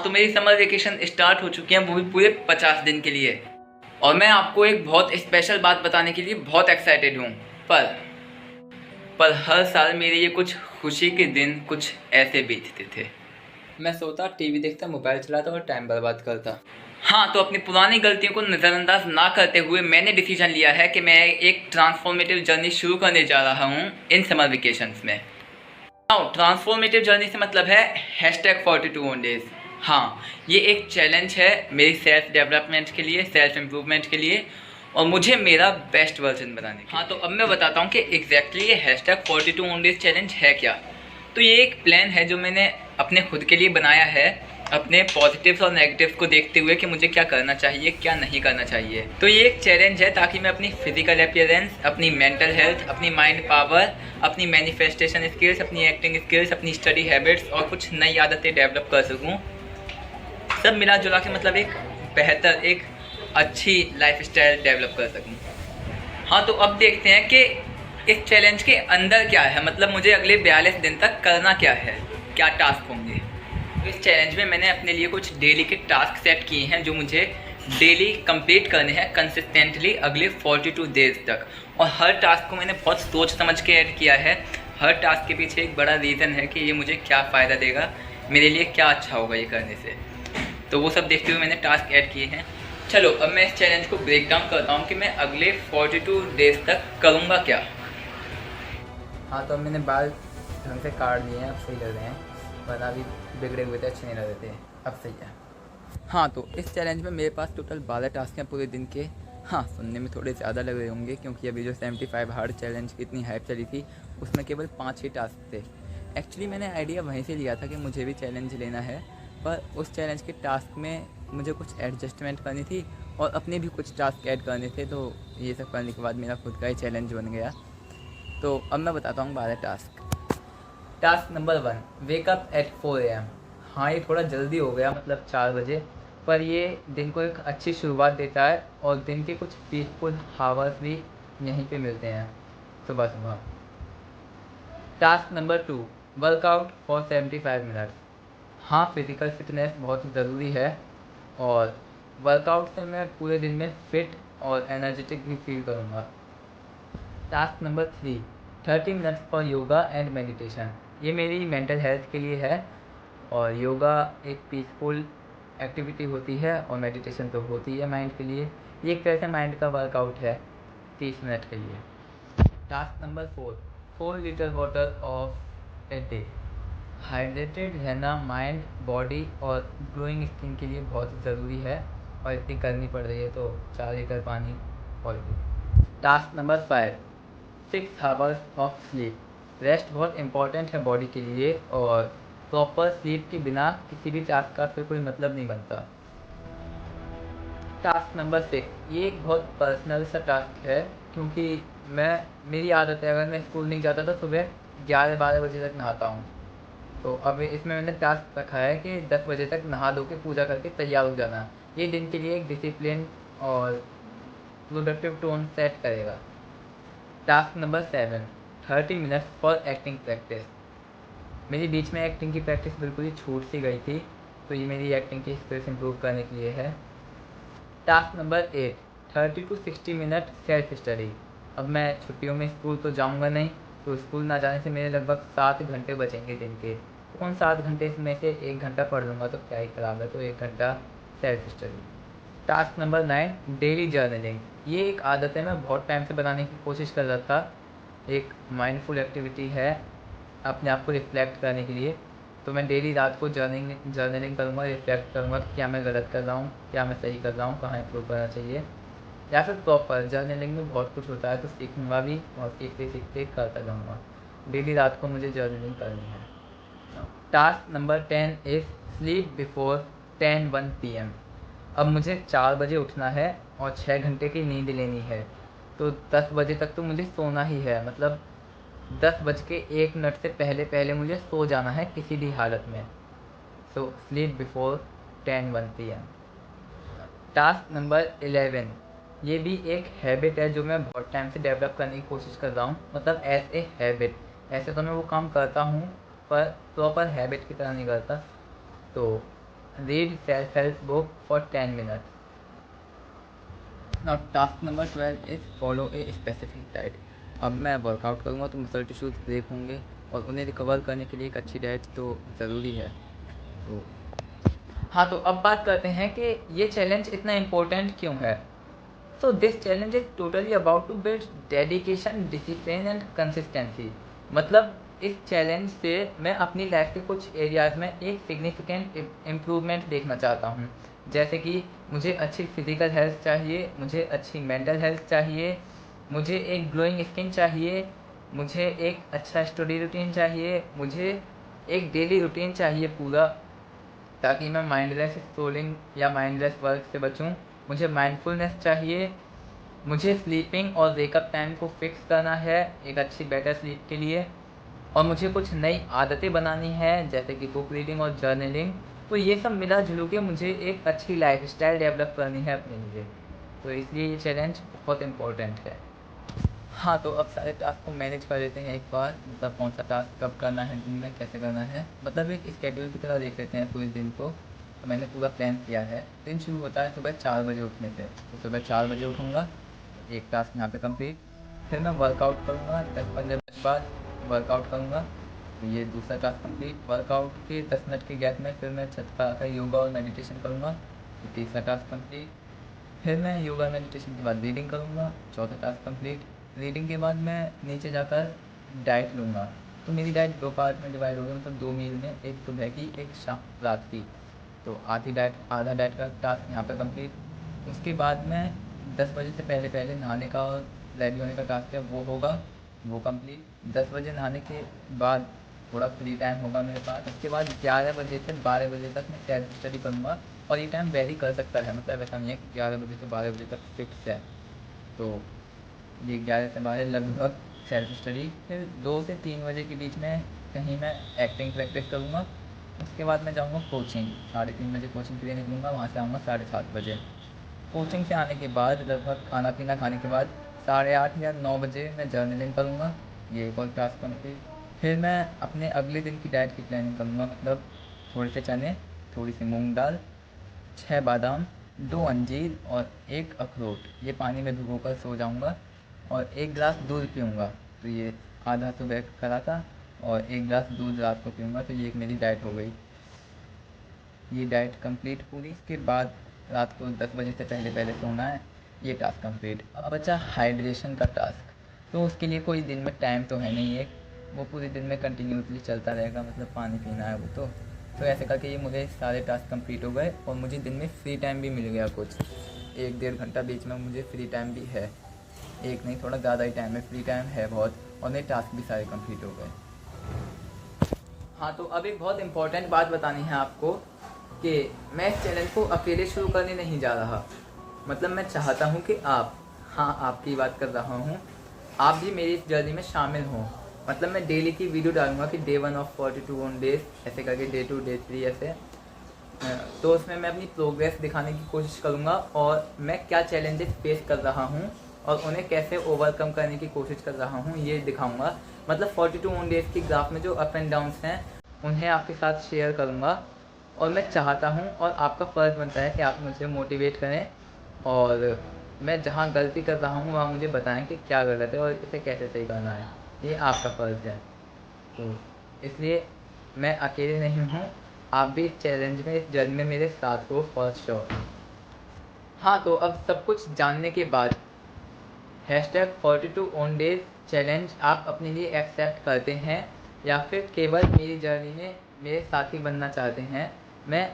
हाँ, तो मेरी समर वेकेशन स्टार्ट हो चुकी है, वो भी पूरे 50 दिन के लिए। और मैं आपको एक बहुत स्पेशल बात बताने के लिए बहुत एक्साइटेड हूँ। पर पर हर साल मेरे ये कुछ खुशी के दिन कुछ ऐसे बीतते थे। मैं सोता, टीवी देखता, मोबाइल चलाता और टाइम बर्बाद करता। हाँ, तो अपनी पुरानी गलतियों को नज़रअंदाज ना करते हुए मैंने डिसीजन लिया है कि मैं एक ट्रांसफॉर्मेटिव जर्नी शुरू करने जा रहा हूँ इन समर वेकेशंस में। ट्रांसफॉर्मेटिव जर्नी से मतलब है #42 हाँ, ये एक चैलेंज है मेरी सेल्फ डेवलपमेंट के लिए, सेल्फ इम्प्रूवमेंट के लिए और मुझे मेरा बेस्ट वर्जन बनाने के लिए। तो अब मैं बताता हूँ कि एग्जैक्टली ये #42 चैलेंज है क्या। तो ये एक प्लान है जो मैंने अपने खुद के लिए बनाया है, अपने पॉजिटिव्स और नेगेटिव्स को देखते हुए कि मुझे क्या करना चाहिए, क्या नहीं करना चाहिए। तो ये एक चैलेंज है ताकि मैं अपनी फिजिकल अपीयरेंस, अपनी मेंटल हेल्थ, अपनी माइंड पावर, अपनी मैनिफेस्टेशन स्किल्स, अपनी एक्टिंग स्किल्स, अपनी स्टडी हैबिट्स और कुछ नई आदतें डेवलप कर सकूं। सब मिला जुला के मतलब एक बेहतर, एक अच्छी लाइफस्टाइल डेवलप कर सकूं। हाँ, तो अब देखते हैं कि इस चैलेंज के अंदर क्या है, मतलब मुझे अगले 42 दिन तक करना क्या है, क्या टास्क होंगे। इस चैलेंज में मैंने अपने लिए कुछ डेली के टास्क सेट किए हैं जो मुझे डेली कंप्लीट करने हैं कंसिस्टेंटली अगले 42 डेज तक। और हर टास्क को मैंने बहुत सोच समझ के ऐड किया है। हर टास्क के पीछे एक बड़ा रीज़न है कि ये मुझे क्या फ़ायदा देगा, मेरे लिए क्या अच्छा होगा ये करने से। तो वो सब देखते हुए मैंने टास्क ऐड किए हैं। चलो अब मैं इस चैलेंज को ब्रेक डाउन करता हूँ कि मैं अगले 42 डेज तक करूँगा क्या। हाँ, तो अब मैंने बाल ढंग से काट दिए हैं, अब सही लग रहे हैं, वरना अभी बिगड़े हुए थे, अच्छे नहीं लग रहे थे, अब सही है। हाँ, तो इस चैलेंज में मेरे पास टोटल 12 टास्क हैं पूरे दिन के। हाँ, सुनने में थोड़े ज़्यादा लग रहे होंगे क्योंकि अभी जो 75 हार्ड चैलेंज की इतनी हाइप चली थी उसमें केवल 5 ही टास्क थे। एक्चुअली मैंने आइडिया वहीं से लिया था कि मुझे भी चैलेंज लेना है, पर उस चैलेंज के टास्क में मुझे कुछ एडजस्टमेंट करनी थी और अपने भी कुछ टास्क ऐड करने थे, तो ये सब करने के बाद मेरा खुद का ही चैलेंज बन गया। तो अब मैं बताता हूँ 12 task. Task number 1, wake up at 4 AM। हाँ, ये थोड़ा जल्दी हो गया, मतलब 4 बजे, पर ये दिन को एक अच्छी शुरुआत देता है और दिन के कुछ पीसफुल हावर्स भी यहीं पे मिलते हैं सुबह सुबह। Task number 2, workout for 75 minutes. हाँ, फिज़िकल फिटनेस बहुत ज़रूरी है और वर्कआउट से मैं पूरे दिन में फिट और एनर्जेटिक भी फील करूँगा। Task number 3, 30 minutes for yoga and meditation. ये मेरी मेंटल हेल्थ के लिए है और योगा एक पीसफुल एक्टिविटी होती है और मेडिटेशन तो होती है माइंड के लिए। ये एक तरह से माइंड का वर्कआउट है 30 मिनट के लिए। Task number 4, 4 litre water of a day. Hydrated रहना माइंड, बॉडी और ग्लोइंग स्किन के लिए बहुत ज़रूरी है और इतनी गर्मी पड़ रही है तो 4 लीटर पानी already. Task number 5, 6 hours of sleep. Rest बहुत इम्पॉर्टेंट है बॉडी के लिए और प्रॉपर स्लीप के बिना किसी भी टास्क का फिर कोई मतलब नहीं बनता। टास्क नंबर 6, ये एक बहुत पर्सनल सा टास्क है क्योंकि मेरी आदत है, अगर मैं स्कूल नहीं जाता तो सुबह 11-12 बजे तक नहाता हूँ। तो अब इसमें मैंने टास्क रखा है कि 10 बजे तक नहा धो के पूजा करके तैयार हो जाना। ये दिन के लिए एक डिसिप्लिन और प्रोडक्टिव टोन सेट करेगा। Task number 7, 30 minutes for acting practice. मेरी बीच में एक्टिंग की प्रैक्टिस बिल्कुल ही छूट सी गई थी, तो ये मेरी एक्टिंग की स्किल्स इंप्रूव करने के लिए है। Task number 8, 30 to 60 minute self study. अब मैं छुट्टियों में स्कूल तो जाऊंगा नहीं, तो स्कूल ना जाने से मेरे लगभग 7 घंटे बचेंगे दिन के। उन 7 घंटे में से 1 घंटा पढ़ लूँगा तो क्या ही ख़राब है, तो 1 घंटा self study. Task number 9, daily journaling. ये एक आदत है, मैं बहुत टाइम से बनाने की कोशिश कर रहा था। एक माइंडफुल एक्टिविटी है अपने आप को रिफ्लेक्ट करने के लिए। तो मैं डेली रात को जर्नलिंग करूँगा, रिफ्लेक्ट करूँगा कि क्या मैं गलत कर रहा हूँ, क्या मैं सही कर रहा हूँ, कहाँ इम्प्रूव करना चाहिए। या फिर प्रॉपर जर्नलिंग में बहुत कुछ होता है तो सीखूँगा भी और सीखते सीखते करता जाऊँगा। डेली रात को मुझे जर्नलिंग करनी है। Task number 10 is sleep before 10:01 PM। अब मुझे 4 बजे उठना है और 6 घंटे की नींद लेनी है, तो 10 बजे तक तो मुझे सोना ही है, मतलब 10:01 से पहले पहले मुझे सो जाना है किसी भी हालत में। So sleep before 10:01 PM। Task number 11, ये भी एक हैबिट है जो मैं बहुत टाइम से डेवलप करने की कोशिश कर रहा हूँ, मतलब एज ए हैबिट। ऐसे तो मैं वो काम करता हूँ पर प्रॉपर हैबिट की तरह नहीं करता। तो read self help book for 10 minutes. Now task number 12 is follow a specific diet. अब मैं वर्कआउट करूँगा तो मसल टिश्यूज ब्रेक होंगे और उन्हें रिकवर करने के लिए एक अच्छी डाइट तो ज़रूरी है। तो हाँ, तो अब बात करते हैं कि ये चैलेंज इतना इम्पोर्टेंट क्यों है। So this challenge is totally about to build dedication, discipline and consistency. मतलब इस चैलेंज से मैं अपनी लाइफ के कुछ एरियाज़ में एक सिग्निफिकेंट इम्प्रूवमेंट देखना चाहता हूँ। जैसे कि मुझे अच्छी फिजिकल हेल्थ चाहिए, मुझे अच्छी मेंटल हेल्थ चाहिए, मुझे एक ग्लोइंग स्किन चाहिए, मुझे एक अच्छा स्टडी रूटीन चाहिए, मुझे एक डेली रूटीन चाहिए पूरा, ताकि मैं माइंडलेस स्क्रोलिंग या माइंडलेस वर्क से बचूं। मुझे माइंडफुलनेस चाहिए, मुझे स्लीपिंग और वेकअप टाइम को फिक्स करना है एक अच्छी बेटर स्लीप के लिए, और मुझे कुछ नई आदतें बनानी है जैसे कि बुक रीडिंग और जर्नलिंग। तो ये सब मिला जुलू के मुझे एक अच्छी लाइफस्टाइल डेवलप करनी है अपने लिए। तो इसलिए ये चैलेंज बहुत इम्पोर्टेंट है। हाँ, तो अब सारे टास्क को मैनेज कर लेते हैं एक बार। मतलब कौन सा टास्क कब करना है, दिन में कैसे करना है, मतलब एक स्केड्यूल की तरह देख लेते हैं पूरे दिन को। तो मैंने पूरा प्लान किया है। दिन शुरू होता है सुबह 4 बजे उठने से। तो सुबह 4 बजे उठूँगा, एक टास्क यहाँ पे कंप्लीट। फिर मैं वर्कआउट करूँगा, 10-15 मिनट बाद वर्कआउट करूँगा, तो ये दूसरा टास्क कंप्लीट। वर्कआउट के 10 मिनट के गैप में फिर मैं छत पर आकर योगा और मेडिटेशन करूँगा, तो तीसरा टास्क कंप्लीट। फिर मैं योगा मेडिटेशन के बाद रीडिंग करूँगा, चौथा टास्क कंप्लीट। रीडिंग के बाद मैं नीचे जाकर डाइट लूँगा। तो मेरी डाइट 2 पार्ट में डिवाइड हो गई, मतलब 2 मील में, एक सुबह की, एक शाम रात की। तो आधा डाइट का टास्क यहाँ पे कंप्लीट। उसके बाद मैं 10 बजे से पहले पहले नहाने का और रेडी होने का टास्क है वो होगा, वो कंप्लीट। 10 बजे नहाने के बाद थोड़ा फ्री टाइम होगा मेरे पास। उसके बाद 11 बजे से 12 बजे तक मैं सेल्फ स्टडी करूँगा, और ये टाइम वेरी कर सकता है, मतलब ऐसा नहीं है कि 11 बजे से 12 बजे तक फिक्स है। तो ये 11 से 12 लगभग सेल्फ स्टडी। फिर 2 से 3 बजे के बीच में कहीं मैं एक्टिंग प्रैक्टिस करूँगा। उसके बाद मैं जाऊँगा कोचिंग, 3:30 बजे कोचिंग के लिए निकलूँगा, वहाँ से आऊँगा 7:30 बजे। कोचिंग से आने के बाद लगभग खाना पीना खाने के बाद 8:30 या 9 बजे मैं जर्नलिंग करूँगा, ये एक और टास्क कंप्लीट। फिर मैं अपने अगले दिन की डाइट की प्लानिंग करूँगा, मतलब थोड़े से चने, थोड़ी सी मूंग दाल, 6 बादाम, 2 अंजीर और 1 अखरोट, ये पानी में भिगोकर सो जाऊँगा, और 1 गिलास दूध पीऊँगा। तो ये आधा सुबह करा था, और 1 गिलास दूध रात को पीऊँगा, तो ये एक मेरी डाइट हो गई। ये डाइट कंप्लीट पूरी। इसके बाद रात को 10 बजे से पहले पहले सोना है, ये टास्क कंप्लीट। अब बचा हाइड्रेशन का टास्क। तो उसके लिए कोई दिन में टाइम तो है नहीं, एक वो पूरे दिन में कंटिन्यूसली चलता रहेगा, मतलब पानी पीना है वो। तो ऐसे करके ये मुझे सारे टास्क कंप्लीट हो गए, और मुझे दिन में फ्री टाइम भी मिल गया कुछ 1-1.5 घंटा बीच में मुझे फ्री टाइम भी है। एक नहीं, थोड़ा ज़्यादा ही टाइम है, फ्री टाइम है बहुत, और मेरे टास्क भी सारे कंप्लीट हो गए। हाँ, तो अब एक बहुत इम्पोर्टेंट बात बतानी है आपको कि मैं इस चैनल को अकेले शुरू करने नहीं जा रहा। मतलब मैं चाहता हूँ कि आप, हाँ आपकी बात कर रहा हूँ, आप भी मेरी इस जर्नी में शामिल हों। मतलब मैं डेली की वीडियो डालूँगा कि Day 1 of 42 डेज, ऐसे करके Day 2, Day 3 ऐसे। तो उसमें मैं अपनी प्रोग्रेस दिखाने की कोशिश करूँगा, और मैं क्या चैलेंजेस फेस कर रहा हूँ और उन्हें कैसे ओवरकम करने की कोशिश कर रहा हूँ, ये दिखाऊँगा। मतलब 42 डेज़ की ग्राफ में जो अप एंड डाउन्स हैं उन्हें आपके साथ शेयर करूँगा। और मैं चाहता हूँ, और आपका फ़र्ज़ बनता है कि आप मुझे मोटिवेट करें, और मैं जहाँ गलती कर रहा हूँ वहाँ मुझे बताएं कि क्या गलत है और इसे कैसे सही करना है। ये आपका फ़र्ज़ है। तो इसलिए मैं अकेले नहीं हूँ, आप भी इस चैलेंज में, इस जर्नी में मेरे साथ हो फॉर श्योर। हाँ, तो अब सब कुछ जानने के बाद #42 चैलेंज आप अपने लिए एक्सेप्ट करते हैं या फिर केवल मेरी जर्नी में मेरे साथी बनना चाहते हैं। मैं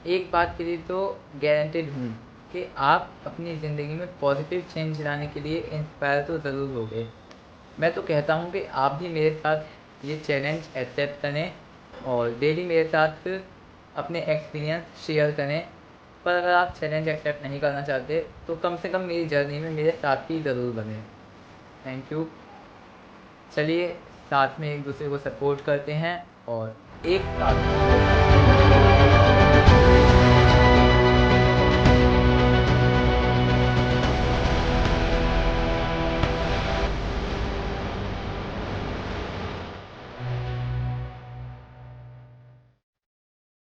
एक बात के लिए तो गारंटेड हूँ कि आप अपनी ज़िंदगी में पॉजिटिव चेंज लाने के लिए इंस्पायर तो ज़रूर होगे। मैं तो कहता हूँ कि आप भी मेरे साथ ये चैलेंज एक्सेप्ट करें, और डेली मेरे साथ अपने एक्सपीरियंस शेयर करें। पर अगर आप चैलेंज एक्सेप्ट नहीं करना चाहते तो कम से कम मेरी जर्नी में मेरे साथ ही ज़रूर बने। Thank you. चलिए साथ में एक दूसरे को सपोर्ट करते हैं और एक साथ